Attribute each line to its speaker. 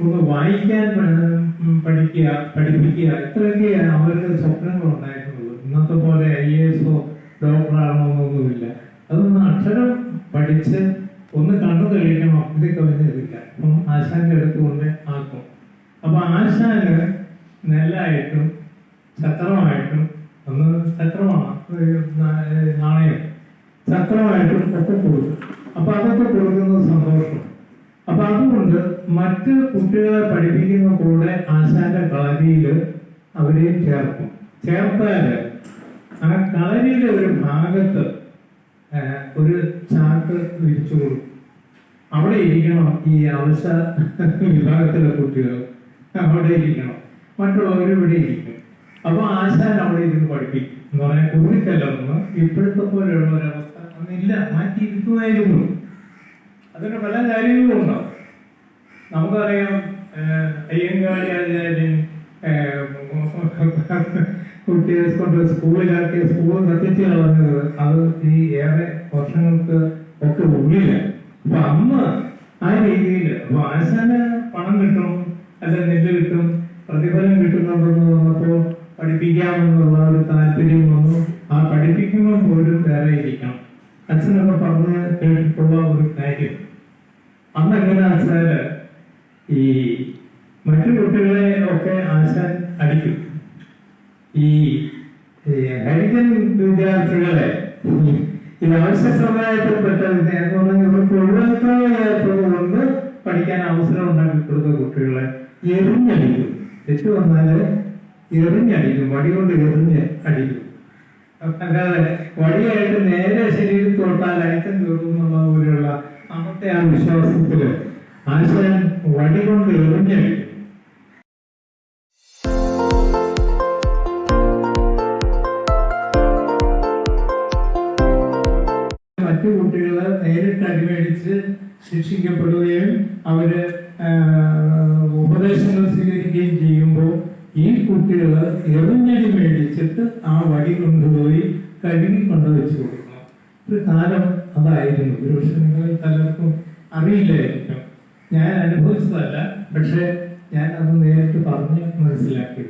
Speaker 1: ഒന്ന് വായിക്കാൻ പഠിപ്പിക്കുക, ഇത്രയൊക്കെ അവർക്ക് സ്വപ്നങ്ങൾ ഉണ്ടായിരുന്നുള്ളൂ. ഇന്നത്തെ പോലെ IAS ഡോക്ടറാണോന്നൊന്നുമില്ല. അതൊന്ന് അക്ഷരം പഠിച്ച് ഒന്ന് കണ്ണു തെളിയിക്കണം, അപ്പഴേ കവിഞ്ഞിരില്ല. അപ്പം ആശാന്റെ അടുത്തുകൊണ്ട് ആക്കും. അപ്പൊ ആശാന് നെല്ലായിട്ടും ചക്രമായിട്ടും, ഒന്ന് ചക്രമാണ് നാണയം, ചക്രമായിട്ടും ഒക്കെ കൊടുക്കും. അപ്പൊ അതൊക്കെ കൊടുക്കുന്നത് സന്തോഷം. അപ്പൊ അതുകൊണ്ട് മറ്റ് കുട്ടികളെ പഠിപ്പിക്കുന്ന കൂടെ ആശാന്റെ കളരിയില് അവരെയും ചേർക്കും. ചേർത്താല് ആ കളരിയിലെ ഒരു ഭാഗത്ത് ഒരു ചാക്ക് വിരിച്ചു കൊടുക്കും. അവിടെ ഇരിക്കണം ഈ അവശ്യ വിഭാഗത്തിലെ കുട്ടികൾ, അവിടെ ഇരിക്കണം, മറ്റുള്ളവർ ഇവിടെ ഇരിക്കും. അപ്പൊ ആശാൻ അവിടെ ഇരുന്ന് പഠിപ്പിക്കും എന്ന് പറയാൻ കൂടിക്കല്ലെന്ന് ഇപ്പോഴത്തെ പോലെയുള്ള ഒരവസ്ഥ അന്നില്ല, മാറ്റി ഇരുത്തുന്നതായിരുന്നു. അതിന് പല കാര്യങ്ങളും ഉണ്ടാവും. നമുക്കറിയാം, അയ്യങ്കാളി ആചാര്യൻ കുട്ടിയെ കൊണ്ട് സ്കൂളിലാക്കിയ സ്കൂൾ കത്തിച്ച് കളഞ്ഞത് അത് ഈ ഏറെ വർഷങ്ങൾക്ക് ഒക്കെ ഉള്ളിലാണ്. അപ്പൊ അന്ന് ആ രീതിയിൽ അപ്പൊ ആശാന് പണം കിട്ടും, അല്ല നെല്ല് കിട്ടും, പ്രതിഫലം കിട്ടുന്നുണ്ടെന്ന് വന്നപ്പോൾ പഠിപ്പിക്കാമെന്നുള്ള ഒരു താല്പര്യം വന്നു. ആ പഠിപ്പിക്കുമ്പോൾ പോലും വേറെ ഇരിക്കണം. അച്ഛനൊക്കെ പറഞ്ഞ് കേട്ടിട്ടുള്ള ഒരു കാര്യം, അന്ന് എങ്ങനെയാ വെച്ചാല് ഈ മറ്റു കുട്ടികളെ ഒക്കെ ആശാൻ അടിക്കും. ഈ ഹരിജൻ വിദ്യാർത്ഥികളെ ഈ ആവശ്യ സമുദായത്തിൽപ്പെട്ട ഇവർക്ക് ഒഴിവാക്കാത്തതുകൊണ്ട് പഠിക്കാൻ അവസരം ഉണ്ടാക്കി കൊടുത്ത കുട്ടികളെ എറിഞ്ഞടിക്കും. തെറ്റു വന്നാല് എറിഞ്ഞടിക്കും, വടി കൊണ്ട് എറിഞ്ഞ് അടിക്കും. അല്ലാതെ വടിയായിട്ട് നേരെ ശരീരത്തിൽ തൊട്ടാൽ അയക്കം തീർന്നുള്ള പോലെയുള്ള അന്നത്തെ ആ വിശ്വാസത്തില് ആശാൻ വടി കൊണ്ട് എറിഞ്ഞടിക്കും. മറ്റു കുട്ടികള് നേരിട്ട് അടിമേടിച്ച് ശിക്ഷിക്കപ്പെടുകയും അവര് ഉപദേശങ്ങൾ സ്വീകരിക്കുകയും ചെയ്യുമ്പോൾ ഈ കുട്ടികള് എറിഞ്ഞടി മേടിച്ചിട്ട് ആ വടി കൊണ്ടുപോയി കഴുകി കൊണ്ടുവച്ച് കൊടുക്കണം. ഒരു കാലം അതായിരുന്നു. ഒരുപക്ഷെ നിങ്ങൾ പലർക്കും അറിയില്ലായിരിക്കും, ഞാൻ അനുഭവിച്ചതല്ല, പക്ഷെ ഞാൻ അത് നേരിട്ട് പറഞ്ഞ് മനസ്സിലാക്കി.